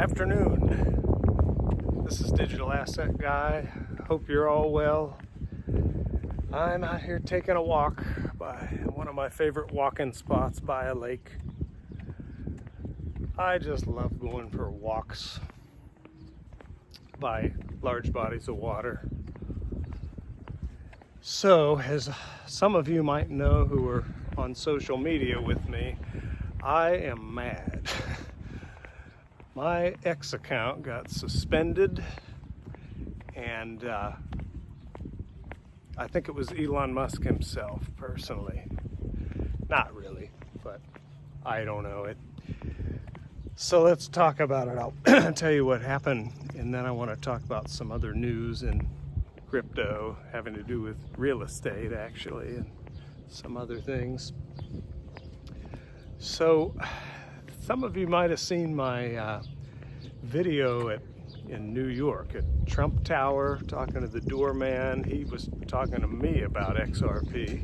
Afternoon. This is Digital Asset Guy. Hope you're all well. I'm out here taking a walk by one of my favorite walking spots by a lake. I just love going for walks by large bodies of water. So, as some of you might know who are on social media with me, I am mad. My X account got suspended, and I think it was Elon Musk himself, personally. Not really, but I don't know it. So let's talk about it. I'll tell you what happened, and then I want to talk about some other news in crypto having to do with real estate, actually, and some other things. So some of you might have seen my video in New York at Trump Tower, talking to the doorman. He was talking to me about XRP.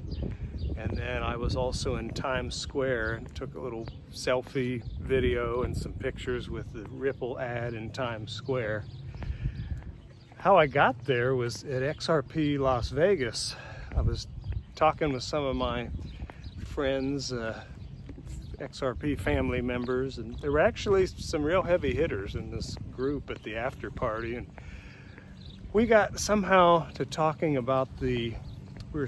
And then I was also in Times Square and took a little selfie video and some pictures with the Ripple ad in Times Square. How I got there was at XRP Las Vegas. I was talking with some of my friends, XRP family members, and there were actually some real heavy hitters in this group at the after party, and we got somehow to talking about we were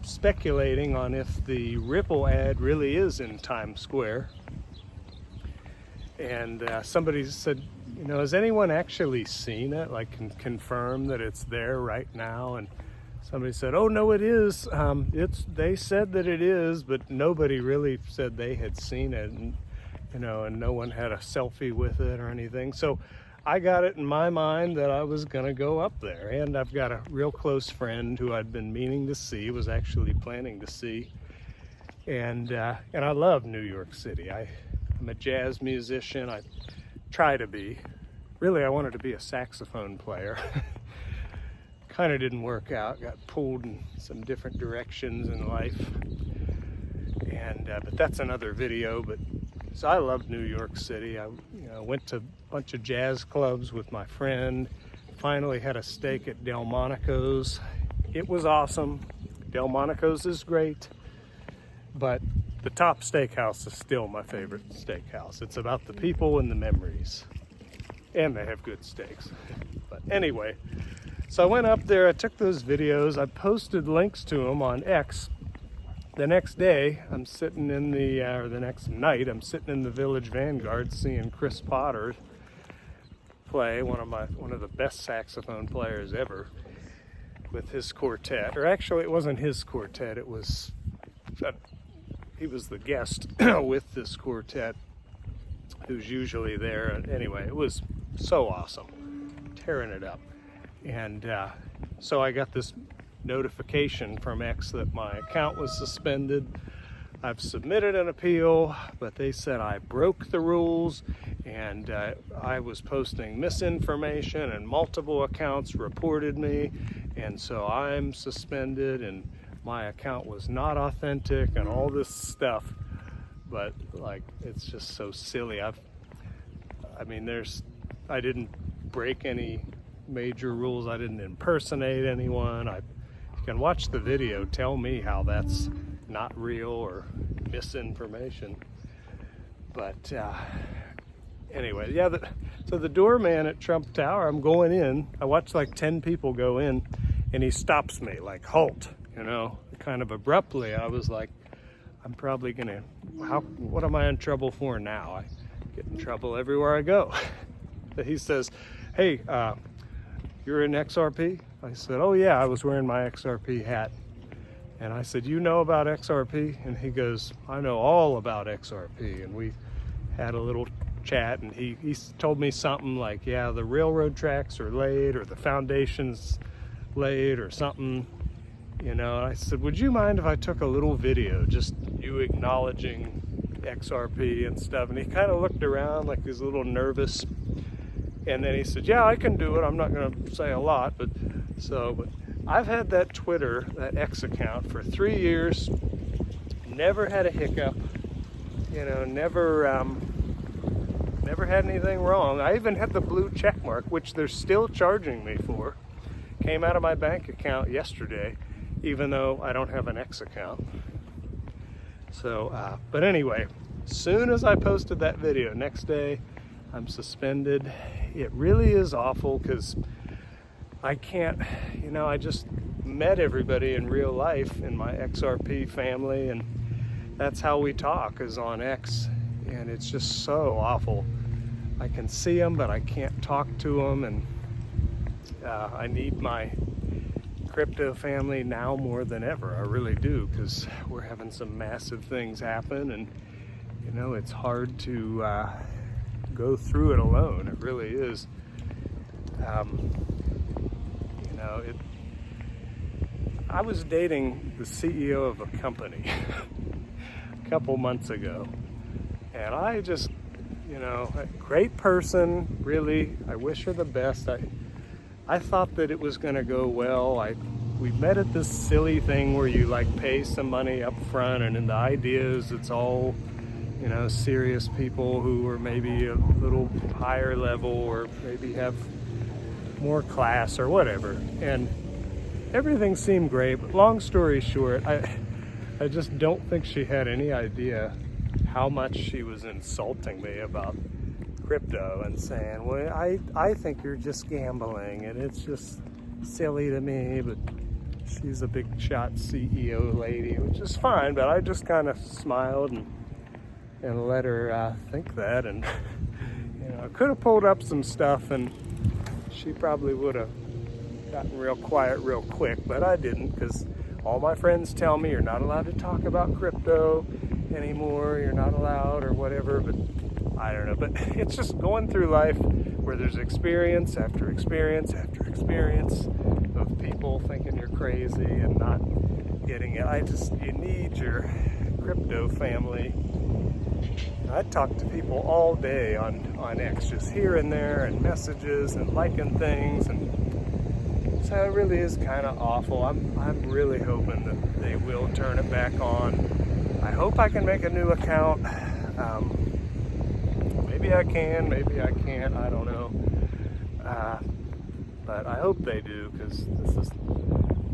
speculating on if the Ripple ad really is in Times Square. And somebody said, you know, has anyone actually seen it, like can confirm that it's there right now? And somebody said, oh no, it is. They said that it is, but nobody really said they had seen it, and and no one had a selfie with it or anything. So I got it in my mind that I was gonna go up there, and I've got a real close friend who I'd been meaning to see, was actually planning to see, and I love New York City. I'm a jazz musician. I try to be. Really, I wanted to be a saxophone player. Kind of didn't work out. Got pulled in some different directions in life, and but that's another video. But so I love New York City. I went to a bunch of jazz clubs with my friend. Finally had a steak at Delmonico's. It was awesome. Delmonico's is great, but the Top Steakhouse is still my favorite steakhouse. It's about the people and the memories, and they have good steaks. But anyway. So I went up there, I took those videos, I posted links to them on X. The next day, I'm sitting in or the next night, I'm sitting in the Village Vanguard seeing Chris Potter play, one of the best saxophone players ever, with his quartet. Or actually, it wasn't his quartet, he was the guest with this quartet, who's usually there. And anyway, it was so awesome, tearing it up. And so I got this notification from X that my account was suspended. I've submitted an appeal, but they said I broke the rules, and I was posting misinformation, and multiple accounts reported me, and so I'm suspended, and my account was not authentic, and all this stuff. But like, it's just so silly. I didn't break any major rules. I didn't impersonate anyone. You can watch the video, tell me how that's not real or misinformation. But anyway, yeah, so the doorman at Trump Tower, I'm going in, I watched like 10 people go in, and he stops me, like, halt, kind of abruptly. I was like, I'm probably gonna, what am I in trouble for now? I get in trouble everywhere I go. But he says, hey, you're in XRP? I said, oh yeah, I was wearing my XRP hat. And I said, you know about XRP? And he goes, I know all about XRP. And we had a little chat, and he told me something like, yeah, the railroad tracks are laid, or the foundation's laid, or something. I said, would you mind if I took a little video, just you acknowledging XRP and stuff? And he kind of looked around like he was a little nervous. And then he said, yeah, I can do it. I'm not going to say a lot, but I've had that X account for 3 years, never had a hiccup, never never had anything wrong. I even had the blue check mark, which they're still charging me for. Came out of my bank account yesterday, even though I don't have an X account. So, but anyway, soon as I posted that video, next day I'm suspended. It really is awful because I can't, I just met everybody in real life in my XRP family, and that's how we talk, is on X, and it's just so awful. I can see them, but I can't talk to them, and I need my crypto family now more than ever. I really do, because we're having some massive things happen, and it's hard to go through it alone. It really is. I was dating the CEO of a company a couple months ago, and I just, a great person, really. I wish her the best. I thought that it was going to go well. We met at this silly thing where you pay some money up front, and then the idea is it's all, serious people who are maybe a little higher level or maybe have more class or whatever. And everything seemed great, but long story short, I just don't think she had any idea how much she was insulting me about crypto and saying, well, I think you're just gambling and it's just silly to me, but she's a big shot CEO lady, which is fine, but I just kind of smiled and let her think that. And I could have pulled up some stuff and she probably would have gotten real quiet real quick, but I didn't, because all my friends tell me you're not allowed to talk about crypto anymore, you're not allowed or whatever, but I don't know. But it's just going through life where there's experience after experience after experience of people thinking you're crazy and not getting it. You need your crypto family. I talk to people all day on X, just here and there, and messages and liking things, and so it really is kind of awful. I'm really hoping that they will turn it back on. I hope I can make a new account. Maybe I can, maybe I can't, I don't know. But I hope they do, because this is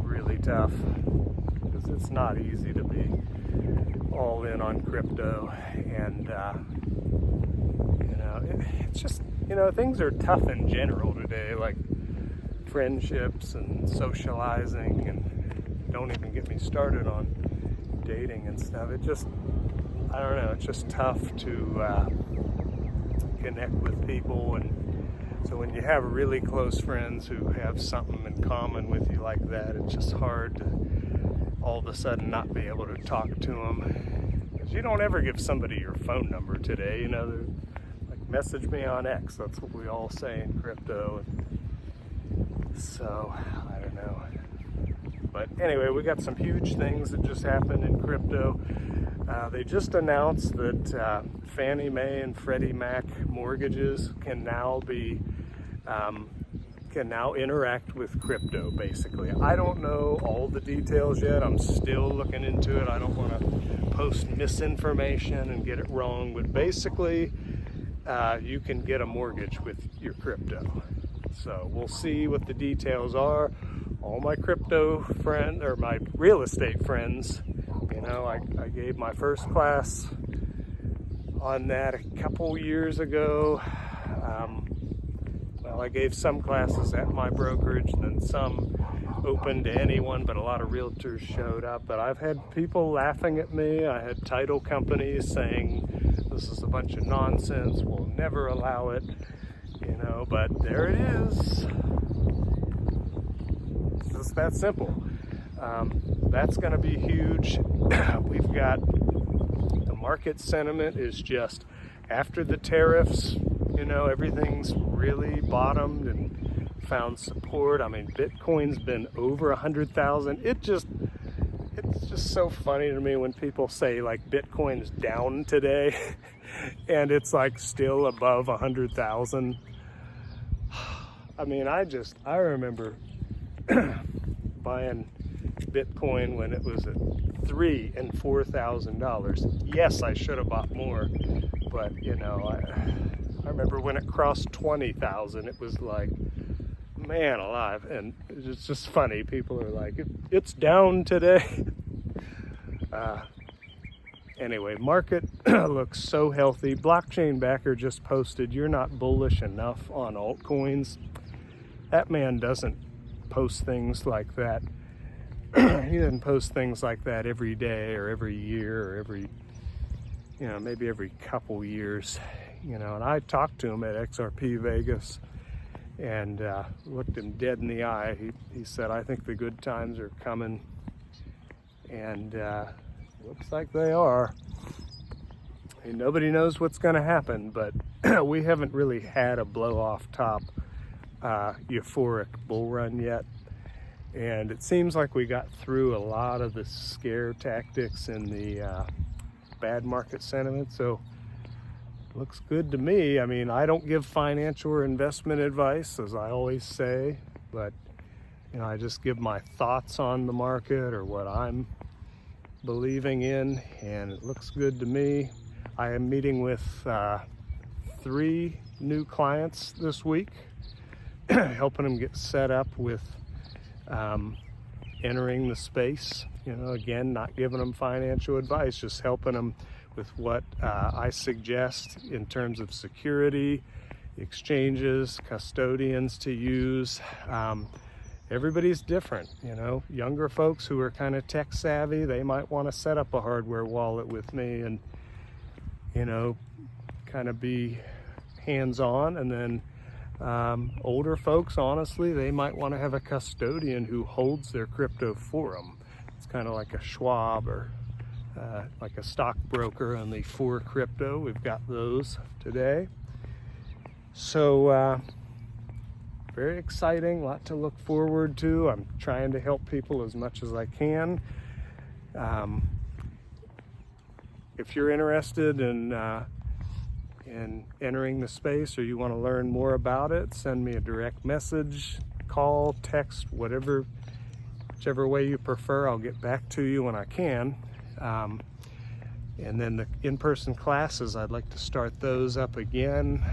really tough. Because it's not easy to be all in on crypto, and it's just, things are tough in general today, like friendships and socializing, and don't even get me started on dating and stuff. It just, I don't know, it's just tough to connect with people. And so when you have really close friends who have something in common with you like that, it's just hard to all of a sudden not be able to talk to them, because you don't ever give somebody your phone number today. Message me on X, that's what we all say in crypto. So I don't know, but anyway, we got some huge things that just happened in crypto. They just announced that Fannie Mae and Freddie Mac mortgages can now interact with crypto, basically. I don't know all the details yet. I'm still looking into it. I don't want to post misinformation and get it wrong, but basically you can get a mortgage with your crypto. So we'll see what the details are. All my crypto friends, or my real estate friends, I gave my first class on that a couple years ago. I gave some classes at my brokerage, then some open to anyone, but a lot of realtors showed up. But I've had people laughing at me. I had title companies saying, this is a bunch of nonsense, we'll never allow it, but there it is. It's just that simple. That's going to be huge. We've got, the market sentiment is just, after the tariffs, everything's really bottomed and found support. I mean, Bitcoin's been over 100,000. It's just so funny to me when people say Bitcoin's down today and it's still above 100,000. I mean, I remember buying Bitcoin when it was at $3,000 and $4,000. Yes, I should have bought more, but I remember when it crossed 20,000, it was like, man alive. And it's just funny. People are like, it's down today. Anyway, market looks so healthy. Blockchain Backer just posted, you're not bullish enough on altcoins. That man doesn't post things like that. He doesn't post things like that every day or every year or every, maybe every couple years. And I talked to him at XRP Vegas and looked him dead in the eye. He said, I think the good times are coming. And looks like they are. And nobody knows what's going to happen, but we haven't really had a blow off top euphoric bull run yet. And it seems like we got through a lot of the scare tactics and the bad market sentiment. So looks good to me. I mean, I don't give financial or investment advice, as I always say, but I just give my thoughts on the market or what I'm believing in, and it looks good to me. I am meeting with 3 new clients this week, helping them get set up with entering the space. Again, not giving them financial advice, just helping them with what I suggest in terms of security, exchanges, custodians to use. Everybody's different. Younger folks who are kind of tech savvy, they might want to set up a hardware wallet with me and kind of be hands-on. And then older folks, honestly, they might want to have a custodian who holds their crypto for them. It's kind of like a Schwab or like a stockbroker, only for crypto. We've got those today. So very exciting, a lot to look forward to. I'm trying to help people as much as I can. If you're interested in entering the space or you want to learn more about it, send me a direct message, call, text, whichever way you prefer. I'll get back to you when I can. And then the in-person classes, I'd like to start those up again.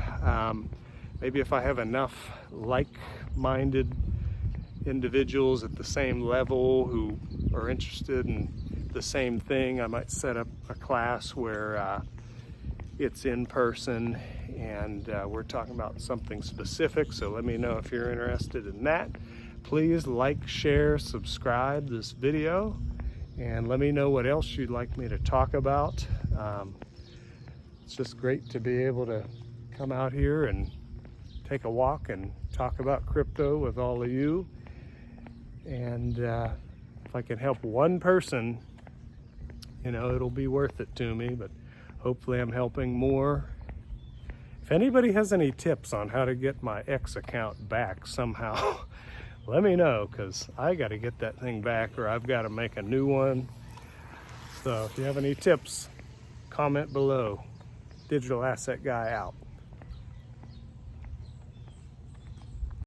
Maybe if I have enough like-minded individuals at the same level who are interested in the same thing, I might set up a class where it's in person and we're talking about something specific. So let me know if you're interested in that. Please like, share, subscribe this video, and let me know what else you'd like me to talk about. It's just great to be able to come out here and take a walk and talk about crypto with all of you. And if I can help one person, it'll be worth it to me, but hopefully I'm helping more. If anybody has any tips on how to get my X account back somehow, let me know, because I got to get that thing back or I've got to make a new one. So if you have any tips, comment below. Digital Asset Guy out.